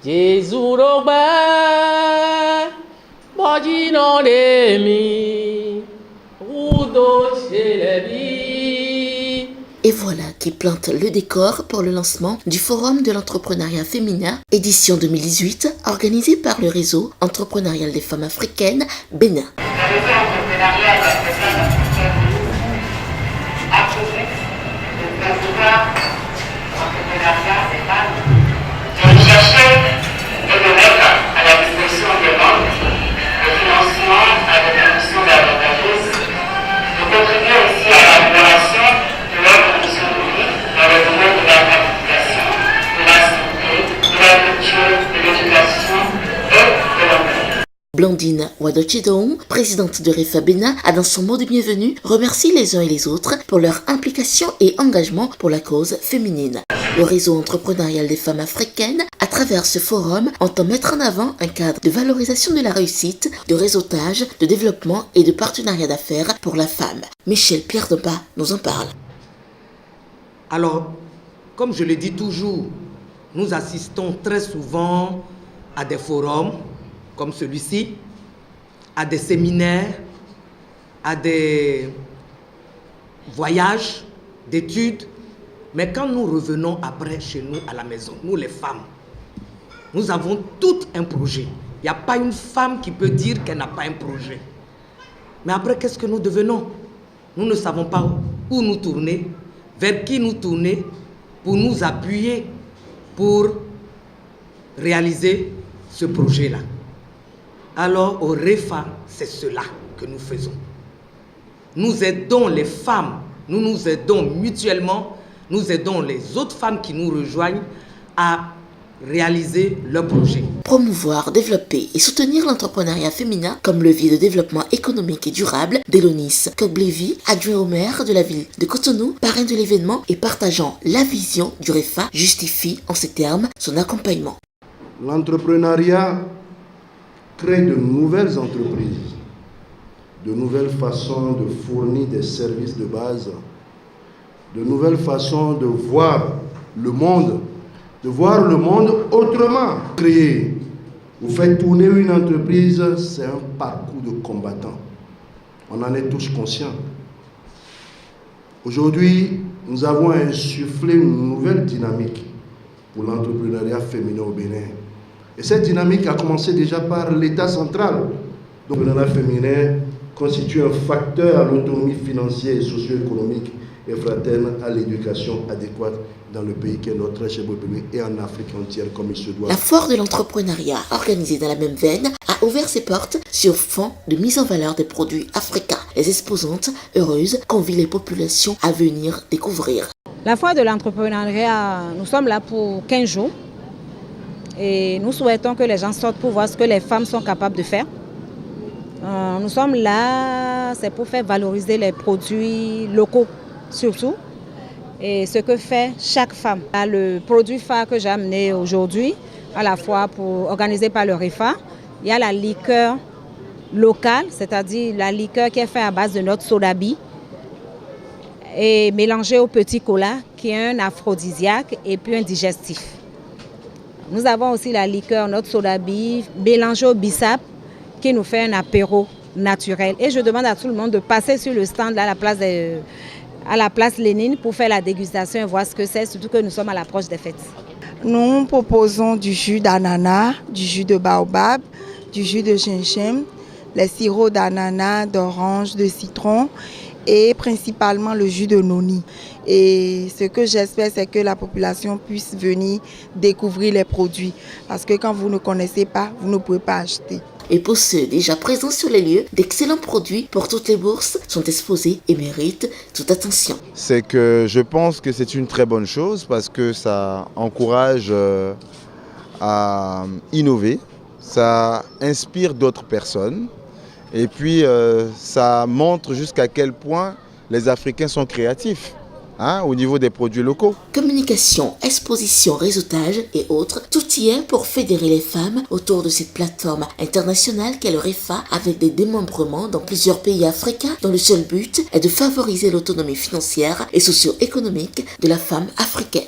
Jésus Robert, Bojino Demi, Rudo Chelebi. Et voilà qui plante le décor pour le lancement du Forum de l'entrepreneuriat féminin, édition 2018, organisé par le réseau entrepreneurial des femmes africaines, Bénin. Le réseau entrepreneurial des femmes africaines a promu le promouvoir l'entrepreneuriat des femmes, de chercher et de mettre à la disposition des membres le financement à des conditions avantageuses, de contribuer aussi à l'amélioration de leurs conditions de vie dans le domaine de la qualification, de la santé, de la culture, de l'éducation et de l'emploi. Blandine Wadochidou, présidente de REFA Bénin, a dans son mot de bienvenue remercié les uns et les autres pour leur implication et engagement pour la cause féminine. Le réseau entrepreneurial des femmes africaines, à travers ce forum, entend mettre en avant un cadre de valorisation de la réussite, de réseautage, de développement et de partenariat d'affaires pour la femme. Michel Pierre Depas nous en parle. Alors, comme je le dis toujours, nous assistons très souvent à des forums comme celui-ci, à des séminaires, à des voyages d'études. Mais quand nous revenons après chez nous à la maison, nous les femmes, nous avons tout un projet. Il n'y a pas une femme qui peut dire qu'elle n'a pas un projet. Mais après, qu'est-ce que nous devenons? Nous ne savons pas où nous tourner, vers qui nous tourner pour nous appuyer, pour réaliser ce projet-là. Alors au REFA, c'est cela que nous faisons. Nous aidons les femmes, nous nous aidons mutuellement, nous aidons les autres femmes qui nous rejoignent à réaliser leur projet. Promouvoir, développer et soutenir l'entrepreneuriat féminin comme levier de développement économique et durable, Délonis Koglevi, adjoint au maire de la ville de Cotonou, parrain de l'événement et partageant la vision du REFA, justifie en ces termes son accompagnement. L'entrepreneuriat crée de nouvelles entreprises, de nouvelles façons de fournir des services de base, de nouvelles façons de voir le monde autrement. Créer ou faire tourner une entreprise, c'est un parcours de combattant. On en est tous conscients. Aujourd'hui, nous avons insufflé une nouvelle dynamique pour l'entrepreneuriat féminin au Bénin. Et cette dynamique a commencé déjà par l'État central. Donc l'entrepreneuriat féminin constitue un facteur à l'autonomie financière et socio-économique et fraterne à l'éducation adéquate dans le pays qui est notre très cher pays et en Afrique entière comme il se doit. La foire de l'entrepreneuriat, organisée dans la même veine, a ouvert ses portes sur fond de mise en valeur des produits africains. Les exposantes, heureuses, convient les populations à venir découvrir. La foire de l'entrepreneuriat, nous sommes là pour 15 jours. Et nous souhaitons que les gens sortent pour voir ce que les femmes sont capables de faire. Nous sommes là, c'est pour faire valoriser les produits locaux surtout. Et ce que fait chaque femme. Le produit phare que j'ai amené aujourd'hui à la foire organisé par le REFA, il y a la liqueur locale, c'est-à-dire la liqueur qui est faite à base de notre sodabi et mélangée au petit cola qui est un aphrodisiaque et puis un digestif. Nous avons aussi la liqueur, notre sodabi, mélangée au bissap, qui nous fait un apéro naturel. Et je demande à tout le monde de passer sur le stand là, à la place Lénine pour faire la dégustation et voir ce que c'est, surtout que nous sommes à l'approche des fêtes. Nous proposons du jus d'ananas, du jus de baobab, du jus de gingembre, les sirops d'ananas, d'orange, de citron et principalement le jus de noni. Et ce que j'espère, c'est que la population puisse venir découvrir les produits. Parce que quand vous ne connaissez pas, vous ne pouvez pas acheter. Et pour ceux déjà présents sur les lieux, d'excellents produits pour toutes les bourses sont exposés et méritent toute attention. C'est que je pense que c'est une très bonne chose parce que ça encourage à innover, ça inspire d'autres personnes et puis ça montre jusqu'à quel point les Africains sont créatifs. Au niveau des produits locaux. Communication, exposition, réseautage et autres, tout y est pour fédérer les femmes autour de cette plateforme internationale qu'est le REFA avec des démembrements dans plusieurs pays africains dont le seul but est de favoriser l'autonomie financière et socio-économique de la femme africaine.